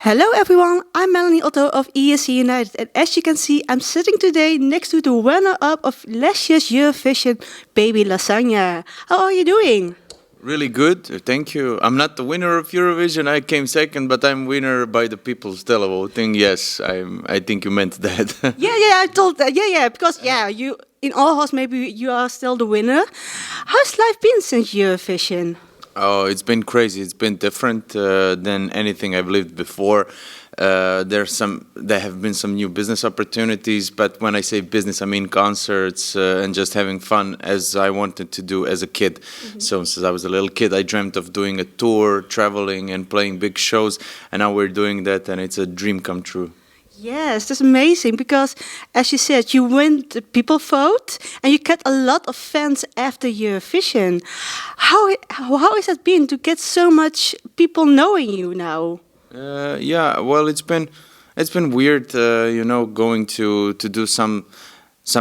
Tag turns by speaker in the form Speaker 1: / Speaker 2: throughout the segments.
Speaker 1: Hello everyone, I'm Melanie Otto of ESC United, and as you can see, I'm sitting today next to the runner-up of last year's Eurovision, Baby Lasagna. How are you doing?
Speaker 2: Really good, thank you. I'm not the winner of Eurovision. I came second, but I'm winner by the people's televoting. Yes, I think you meant that.
Speaker 1: I told that. Because you in Aarhus maybe you are still the winner. How's life been since Eurovision?
Speaker 2: Oh, it's been crazy. It's been different than anything I've lived before. There have been some new business opportunities, but when I say business, I mean concerts and just having fun as I wanted to do as a kid. So since I was a little kid, I dreamt of doing a tour, traveling and playing big shows, and now we're doing that, and it's a dream come true.
Speaker 1: Yes, that's amazing because, as you said, you win the people vote and you get a lot of fans after Eurovision. How has it been to get so much people knowing you now?
Speaker 2: Well, it's been weird, going to do some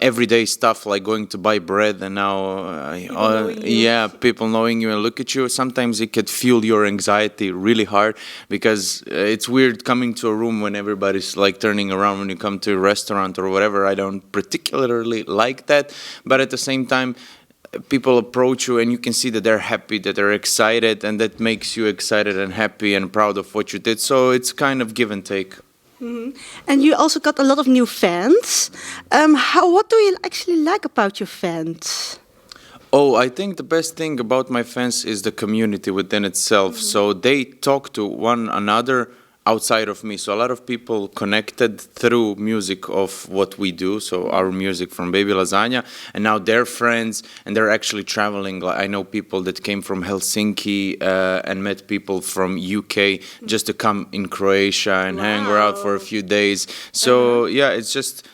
Speaker 2: everyday stuff like going to buy bread, and now people knowing you and look at you. Sometimes it could fuel your anxiety really hard because it's weird coming to a room when everybody's like turning around when you come to a restaurant or whatever. I don't particularly like that, but at the same time people approach you and you can see that they're happy, that they're excited, and that makes you excited and happy and proud of what you did. So it's kind of give and take.
Speaker 1: And you also got a lot of new fans. What do you actually like about your fans?
Speaker 2: Oh, I think the best thing about my fans is the community within itself. So they talk to one another outside of me. So a lot of people connected through music of what we do. So our music from Baby Lasagna, and now they're friends and they're actually traveling. Like, I know people that came from Helsinki and met people from UK just to come in Croatia and hang out for a few days. So it's just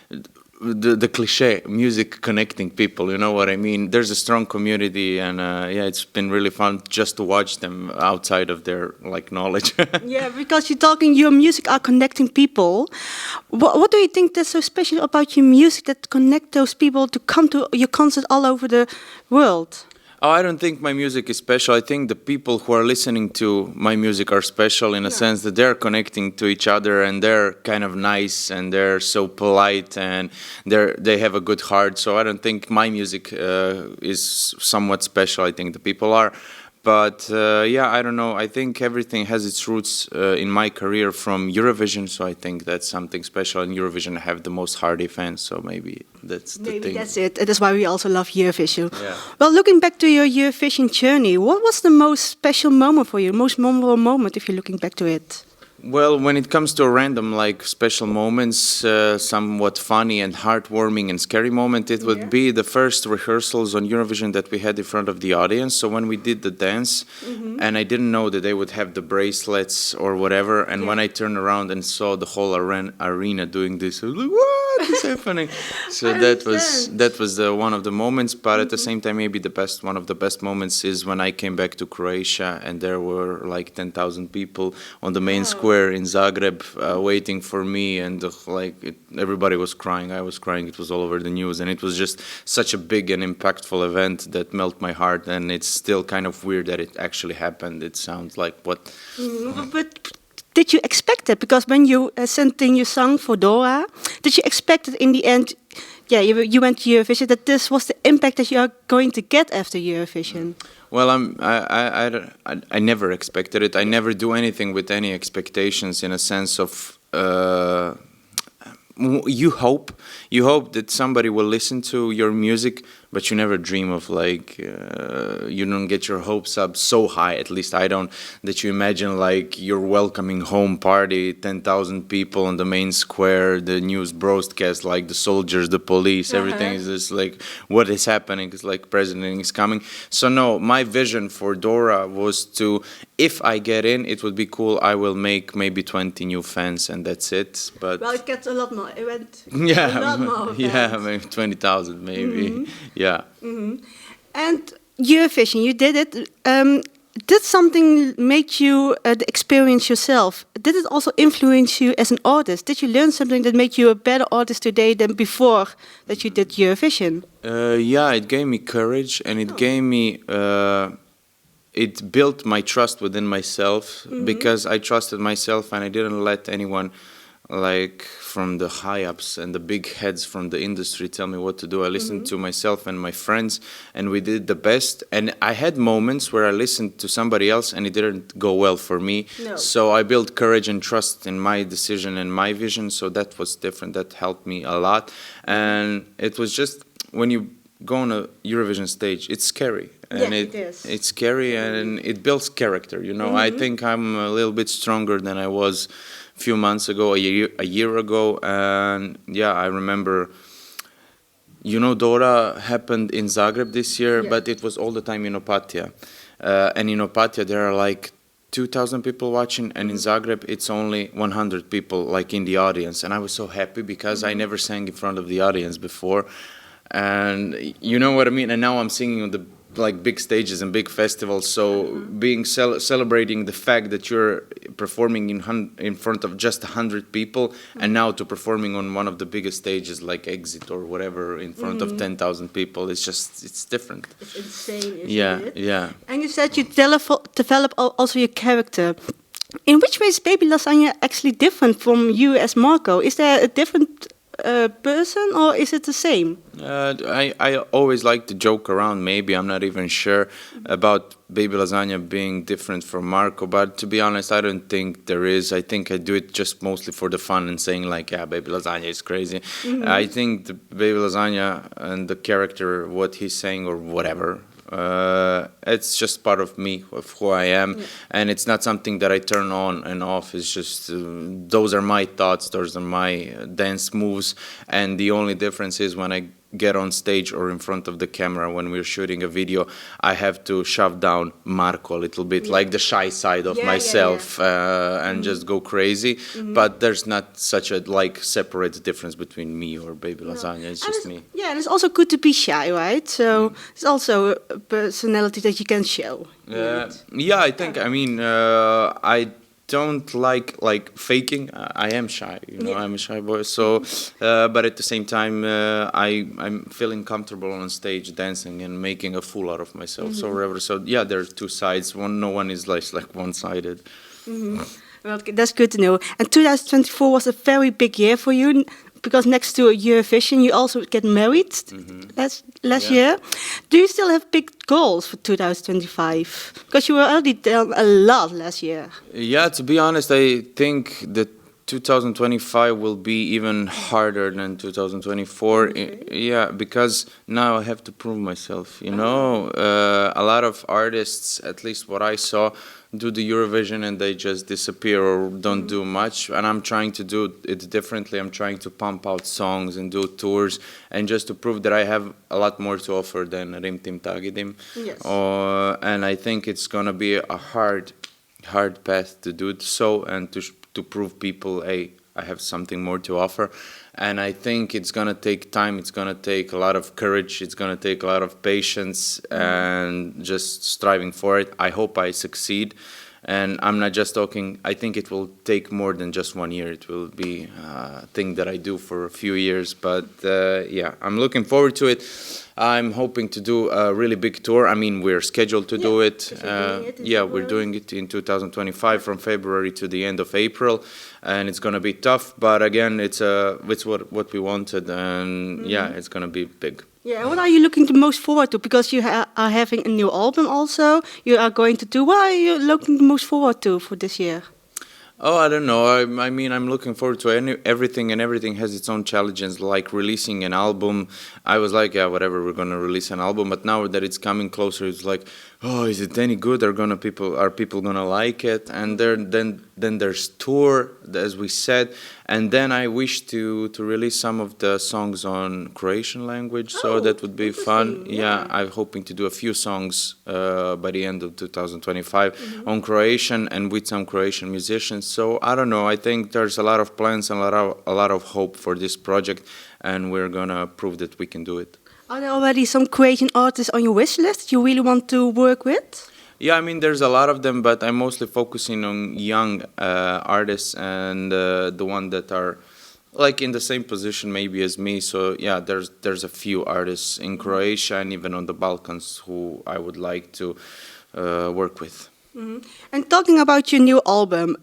Speaker 2: the cliche, music connecting people, you know what I mean? There's a strong community, and it's been really fun just to watch them outside of their knowledge.
Speaker 1: Yeah, because your music are connecting people. What do you think that's so special about your music that connect those people to come to your concert all over the world?
Speaker 2: Oh, I don't think my music is special. I think the people who are listening to my music are special in a sense that they're connecting to each other and they're kind of nice and they're so polite and they have a good heart. So I don't think my music is somewhat special. I think the people are. But I don't know. I think everything has its roots in my career from Eurovision. So I think that's something special. In Eurovision, I have the most hardy fans. So maybe that's the thing.
Speaker 1: Maybe that's it. That's why we also love Eurovision.
Speaker 2: Yeah.
Speaker 1: Well, looking back to your Eurovision journey, what was the most special moment for you? Most memorable moment, if you're looking back to it?
Speaker 2: Well, when it comes to random special moments, somewhat funny and heartwarming and scary moment, it would be the first rehearsals on Eurovision that we had in front of the audience. So when we did the dance, and I didn't know that they would have the bracelets or whatever, and when I turned around and saw the whole arena doing this, I was like, what is happening? So that was one of the moments, but at the same time, maybe one of the best moments is when I came back to Croatia and there were like 10,000 people on the main square in Zagreb waiting for me, and everybody was crying. I was crying. It was all over the news, and it was just such a big and impactful event that melted my heart. And it's still kind of weird that it actually happened. It sounds like what.
Speaker 1: But did you expect it? Because when you sent in your song for Dora, did you expect it in the end? Yeah, you went to Eurovision. That this was the impact that you are going to get after Eurovision.
Speaker 2: Well, I never expected it. I never do anything with any expectations in a sense of you hope that somebody will listen to your music, but you never dream of you don't get your hopes up so high, at least I don't, that you imagine your welcoming home party, 10,000 people on the main square, the news broadcast, the soldiers, the police, everything is just what is happening, it's president is coming. So no, my vision for Dora was to, if I get in, it would be cool, I will make maybe 20 new fans and that's it. But
Speaker 1: well, it gets a lot more. It went a lot more.
Speaker 2: Yeah, maybe 20,000 maybe. Yeah.
Speaker 1: And Eurovision, you did it. Did something make you the experience yourself? Did it also influence you as an artist? Did you learn something that made you a better artist today than before that you did Eurovision?
Speaker 2: It gave me courage, and it gave me it built my trust within myself because I trusted myself and I didn't let anyone like from the high ups and the big heads from the industry tell me what to do. I listened to myself and my friends, and we did the best. And I had moments where I listened to somebody else and it didn't go well for me.
Speaker 1: No.
Speaker 2: So I built courage and trust in my decision and my vision. So that was different. That helped me a lot. And it was just when you go on a Eurovision stage, it's scary. And
Speaker 1: Yes, it is.
Speaker 2: It's scary and it builds character. You know, I think I'm a little bit stronger than I was few months ago, a year ago, and yeah, I remember, you know, Dora happened in Zagreb this year, but it was all the time in Opatija. And in Opatija there are like 2,000 people watching, and in Zagreb it's only 100 people like in the audience. And I was so happy because I never sang in front of the audience before, and you know what I mean. And now I'm singing on the like big stages and big festivals, so being celebrating the fact that you're performing in front of just 100 people, and now to performing on one of the biggest stages like Exit or whatever in front of 10,000 people, it's different.
Speaker 1: It's insane, isn't it?
Speaker 2: Yeah.
Speaker 1: And you said you develop also your character. In which way is Baby Lasagna actually different from you as Marco? Is there a different person, or is it the same?
Speaker 2: I always like to joke around, maybe, I'm not even sure, about Baby Lasagna being different from Marco, but to be honest, I don't think there is. I think I do it just mostly for the fun and saying like, yeah, Baby Lasagna is crazy. I think the Baby Lasagna and the character, what he's saying or whatever, it's just part of me, of who I am, and it's not something that I turn on and off. It's just those are my thoughts, those are my dance moves, and the only difference is when I get on stage or in front of the camera when we're shooting a video, I have to shove down Marco a little bit, like the shy side of myself, and just go crazy. But there's not such a like separate difference between me or Baby Lasagna. It's just me.
Speaker 1: Yeah, and it's also good to be shy, right? So it's also a personality that you can show.
Speaker 2: Yeah, I think. I mean, I don't like faking. I am shy, you know. I'm a shy boy. So, but at the same time, I'm feeling comfortable on stage, dancing and making a fool out of myself. So whatever. So yeah, there's two sides. No one is like one-sided.
Speaker 1: Well, that's good to know. And 2024 was a very big year for you, because next to Eurovision, you also get married last year. Do you still have big goals for 2025? Because you were already done a lot last year.
Speaker 2: Yeah, to be honest, I think that 2025 will be even harder than 2024. Yeah, because now I have to prove myself. You know, a lot of artists, at least what I saw, do the Eurovision and they just disappear or don't do much, and I'm trying to do it differently. I'm trying to pump out songs and do tours, and just to prove that I have a lot more to offer than Rim Tim Tagidim.
Speaker 1: Yes.
Speaker 2: And I think it's gonna be a hard path to do so, and to prove people, hey, I have something more to offer. And I think it's gonna take time, it's gonna take a lot of courage, it's gonna take a lot of patience and just striving for it. I hope I succeed. And I'm not just talking, I think it will take more than just 1 year. It will be a thing that I do for a few years. But yeah, I'm looking forward to it. I'm hoping to do a really big tour. I mean, we're scheduled to do it. Yeah, we're doing it in 2025 from February to the end of April. And it's going to be tough. But again, it's what we wanted. And yeah, it's going to be big.
Speaker 1: Yeah, what are you looking the most forward to? Because you are having a new album also. You are going to do. What are you looking the most forward to for this year?
Speaker 2: Oh, I don't know. I mean, I'm looking forward to everything, and everything has its own challenges. Like releasing an album, I was like, yeah, whatever, we're gonna release an album. But now that it's coming closer, it's like, oh, is it any good? Are people gonna like it? And then there's tour, as we said, and then I wish to release some of the songs on Croatian language. So that would be fun. Yeah, I'm hoping to do a few songs by the end of 2025 on Croatian and with some Croatian musicians. So I don't know. I think there's a lot of plans and a lot of hope for this project, and we're gonna prove that we can do it.
Speaker 1: Are there already some Croatian artists on your wish list you really want to work with?
Speaker 2: Yeah, I mean, there's a lot of them, but I'm mostly focusing on young artists and the one that are like in the same position maybe as me. So yeah, there's a few artists in Croatia and even on the Balkans who I would like to work with.
Speaker 1: And talking about your new album,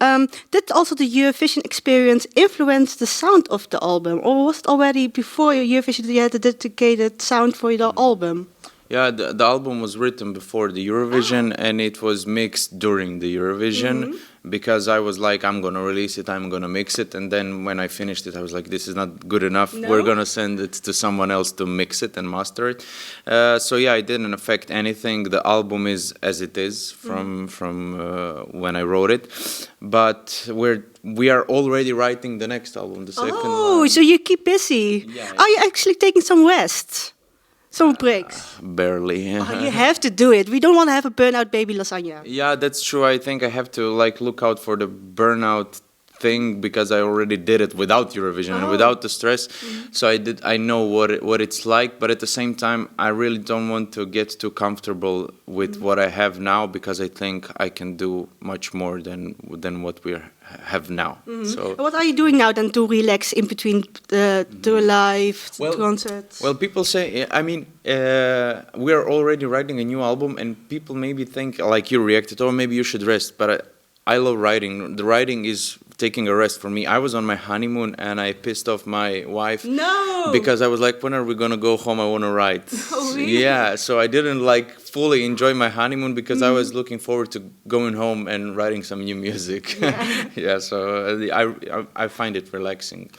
Speaker 1: did also the Eurovision experience influence the sound of the album, or was it already before your Eurovision you had a dedicated sound for your album?
Speaker 2: Yeah, the album was written before the Eurovision and it was mixed during the Eurovision because I was like, I'm gonna release it, I'm gonna mix it, and then when I finished it, I was like, this is not good enough.
Speaker 1: No?
Speaker 2: We're gonna send it to someone else to mix it and master it. So yeah, it didn't affect anything. The album is as it is from when I wrote it, but we are already writing the next album, the second one.
Speaker 1: So you keep busy.
Speaker 2: Yeah.
Speaker 1: Are you actually taking some rest? Some breaks?
Speaker 2: Barely.
Speaker 1: You have to do it. We don't want to have a burnout Baby Lasagna.
Speaker 2: Yeah, that's true. I think I have to like look out for the burnout thing because I already did it without Eurovision and without the stress. So I know what it's like, but at the same time I really don't want to get too comfortable with what I have now because I think I can do much more than what we have now. So
Speaker 1: What are you doing now then to relax in between the live concerts?
Speaker 2: Well, people say, I mean, we are already writing a new album and people maybe think like you reacted, or maybe you should rest, but I love writing. The writing is taking a rest for me. I was on my honeymoon and I pissed off my wife.
Speaker 1: No!
Speaker 2: Because I was like, when are we gonna go home? I wanna write.
Speaker 1: Oh, really?
Speaker 2: Yeah, so I didn't like fully enjoy my honeymoon because I was looking forward to going home and writing some new music. Yeah, so I find it relaxing.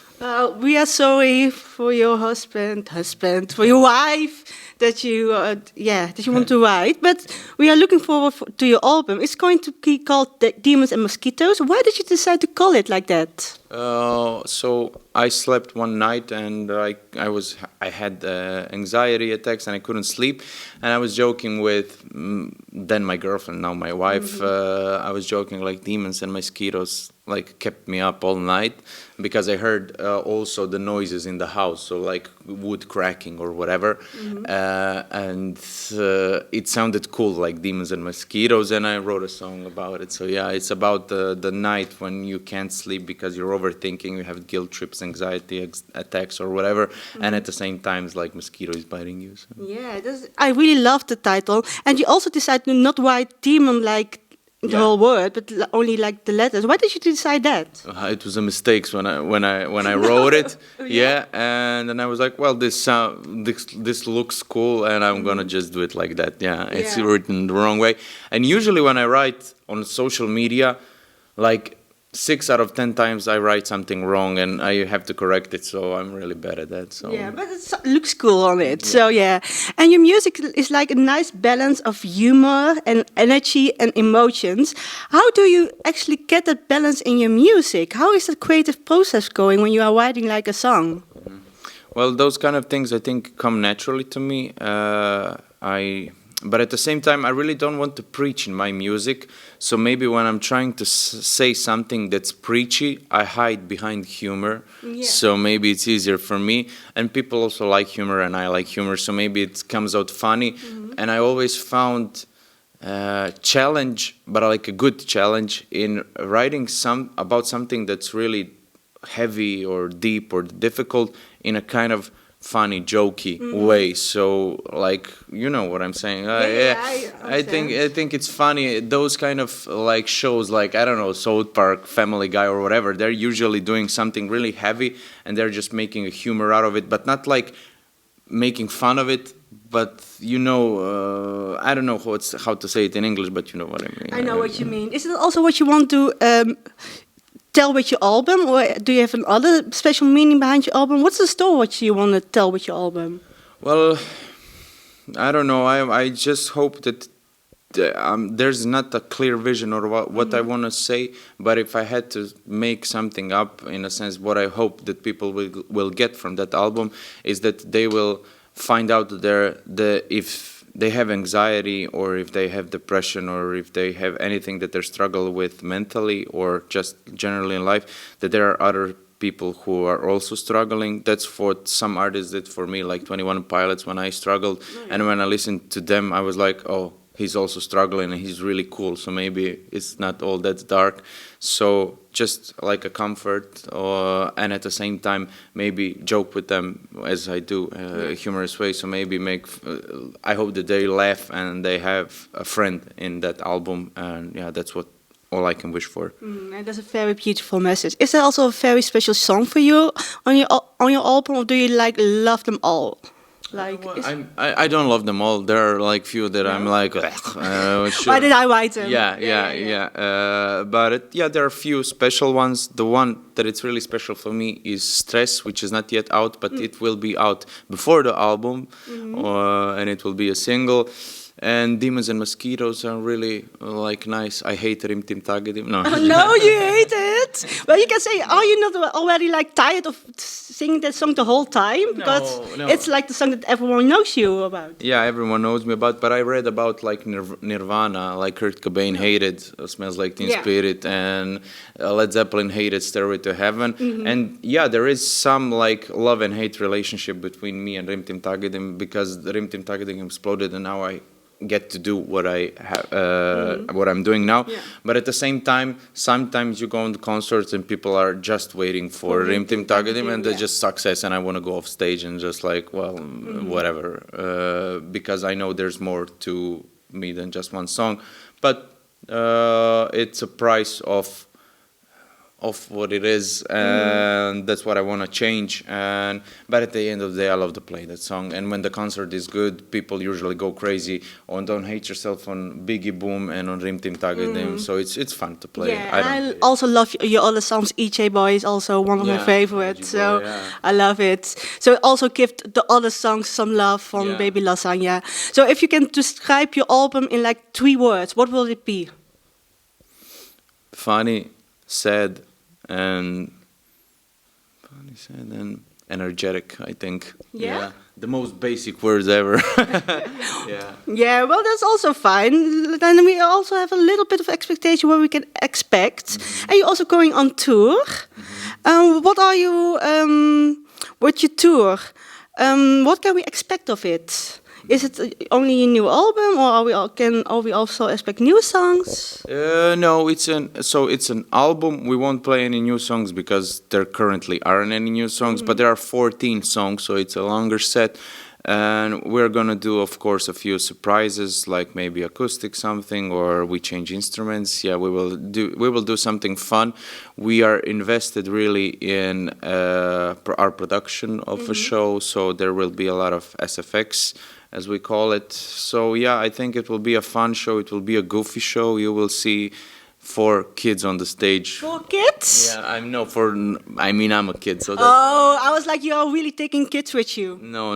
Speaker 1: We are sorry for your for your wife, that you want to write. But we are looking forward to your album. It's going to be called Demons and Mosquitoes. Why did you decide to call it like that?
Speaker 2: So I slept one night and I had anxiety attacks and I couldn't sleep, and I was joking with then my girlfriend, now my wife. I was joking like demons and mosquitoes like kept me up all night because I heard also the noises in the house, so like wood cracking or whatever, and it sounded cool, like demons and mosquitoes, and I wrote a song about it. So yeah, it's about the night when you can't sleep because you're overthinking, you have guilt trips, anxiety attacks or whatever, and at the same time it's like mosquito is biting you. So.
Speaker 1: Yeah, I really love the title. And you also decided to not write demon like the whole word, but only like the letters. Why did you decide that?
Speaker 2: It was a mistake when I wrote it. Yeah, and then I was like, well, this looks cool, and I'm gonna just do it like that. Yeah, it's written the wrong way. And usually when I write on social media, like 6 out of 10 times I write something wrong and I have to correct it, so I'm really bad at that. So
Speaker 1: yeah, but it looks cool on it. Yeah. So yeah, and your music is like a nice balance of humor and energy and emotions. How do you actually get that balance in your music? How is the creative process going when you are writing like a song?
Speaker 2: Well, those kind of things I think come naturally to me. But at the same time, I really don't want to preach in my music. So maybe when I'm trying to say something that's preachy, I hide behind humor. Yeah. So maybe it's easier for me. And people also like humor and I like humor. So maybe it comes out funny. And I always found challenge, but like a good challenge in writing about something that's really heavy or deep or difficult in a kind of funny, jokey way. So, like, you know what I'm saying? I think it's funny. Those kind of like shows, like I don't know, South Park, Family Guy, or whatever. They're usually doing something really heavy, and they're just making a humor out of it, but not like making fun of it. But you know, I don't know how to say it in English, but you know what I mean.
Speaker 1: I know what you mean. Is it also what you want to tell with your album, or do you have another special meaning behind your album? What's the story what you want to tell with your album?
Speaker 2: Well, I don't know. I just hope that there's not a clear vision or what I want to say, but if I had to make something up, in a sense, what I hope that people will get from that album is that they will find out if they have anxiety or if they have depression or if they have anything that they struggle with mentally or just generally in life, that there are other people who are also struggling. That's what some artists did for me, like 21 Pilots when I struggled. And when I listened to them, I was like, oh, he's also struggling and he's really cool. So maybe it's not all that dark. So just like a comfort, and at the same time maybe joke with them as I do, a humorous way. So maybe I hope that they laugh and they have a friend in that album. And yeah, that's what all I can wish for.
Speaker 1: And that's a very beautiful message. Is there also a very special song for you on your album, or do you love them all?
Speaker 2: I don't love them all. There are like few that I'm like,
Speaker 1: why did I write them?
Speaker 2: Yeah. But there are a few special ones. The one that it's really special for me is Stress, which is not yet out, but it will be out before the album, and it will be a single. And Demons and Mosquitoes are really nice. I hate Rim Tim Tagadim. No.
Speaker 1: Oh, no, you hate it. Well, you can say, are you not already tired of singing that song the whole time? Because it's like the song that everyone knows you about.
Speaker 2: Yeah, everyone knows me about. But I read about Nirvana, Kurt Cobain hated Smells Like Teen Spirit, and Led Zeppelin hated Stairway to Heaven. And there is some love and hate relationship between me and Rim Tim Tagadim, because Rim Tim Tagadim exploded, and now I get to do what what I'm doing now. But at the same time, sometimes you go on the concerts and people are just waiting for Rim Tim Tagadim, and they just success, and I want to go off stage and just whatever, because I know there's more to me than just one song. But it's a price of what it is, and that's what I want to change. But at the end of the day, I love to play that song. And when the concert is good, people usually go crazy on Don't Hate Yourself, on Biggie Boom, and on Rim Tim Tagadim. So it's fun to play.
Speaker 1: Yeah, I also love your other songs. EJ Boy is also one of my favorites. So I love it. So also give the other songs some love from Baby Lasagna. So if you can describe your album in 3 words, what will it be?
Speaker 2: Funny, sad, and energetic, I think.
Speaker 1: Yeah?
Speaker 2: The most basic words ever.
Speaker 1: Yeah, well, that's also fine. Then we also have a little bit of expectation what we can expect. And you're also going on tour. What are you, with your tour? What can we expect of it? Is it only a new album, or are we also expect new songs?
Speaker 2: No, it's an album. We won't play any new songs because there currently aren't any new songs, but there are 14 songs, so it's a longer set. And we're gonna do, of course, a few surprises, like maybe acoustic something, or we change instruments. Yeah, we will do something fun. We are invested really in our production of a show, so there will be a lot of SFX, as we call it. So yeah, I think it will be a fun show. It will be a goofy show. You will see 4 kids on the stage.
Speaker 1: 4 kids?
Speaker 2: Yeah, I'm a kid, so that's...
Speaker 1: Oh, I was like, you are really taking kids with you.
Speaker 2: No,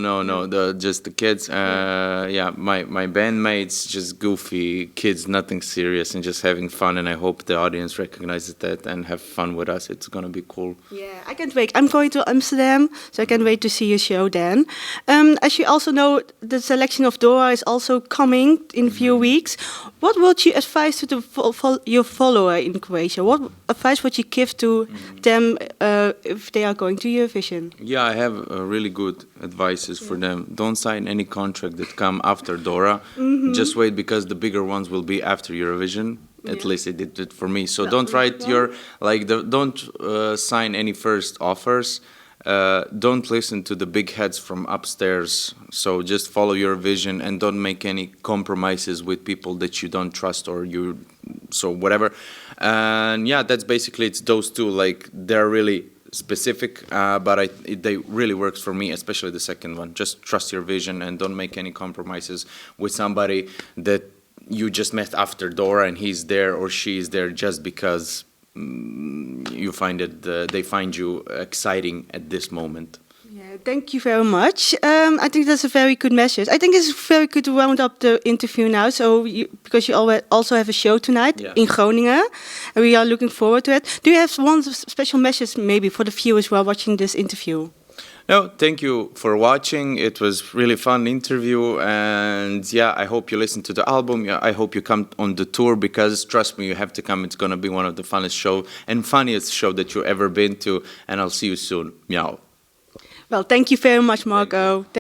Speaker 2: just the kids. My bandmates, just goofy kids, nothing serious, and just having fun, and I hope the audience recognizes that and have fun with us. It's gonna be cool.
Speaker 1: Yeah, I can't wait. I'm going to Amsterdam, so I can't wait to see your show then. As you also know, the selection of Dora is also coming in a few weeks. What would you advise to your follower in Croatia? What advice would you give to them if they are going to Eurovision?
Speaker 2: Yeah, I have really good advices for them. Don't sign any contract that come after Dora. Just wait, because the bigger ones will be after Eurovision. At least it did it for me. So don't write don't sign any first offers. Don't listen to the big heads from upstairs. So just follow your vision and don't make any compromises with people that you don't trust so whatever. And yeah, that's basically, it's those two. They're really specific, but they really works for me, especially the second one. Just trust your vision and don't make any compromises with somebody that you just met after Dora and he's there or she is there just because you find it, they find you exciting at this moment.
Speaker 1: Yeah, thank you very much. I think that's a very good message. I think it's very good to round up the interview now. So, because you also have a show tonight in Groningen, and we are looking forward to it. Do you have one special message maybe for the viewers who are watching this interview?
Speaker 2: No, thank you for watching. It was really fun interview, and yeah, I hope you listen to the album. Yeah, I hope you come on the tour, because trust me, you have to come. It's gonna be one of the funnest show and funniest show that you've ever been to, and I'll see you soon. Meow.
Speaker 1: Well, thank you very much, Marco.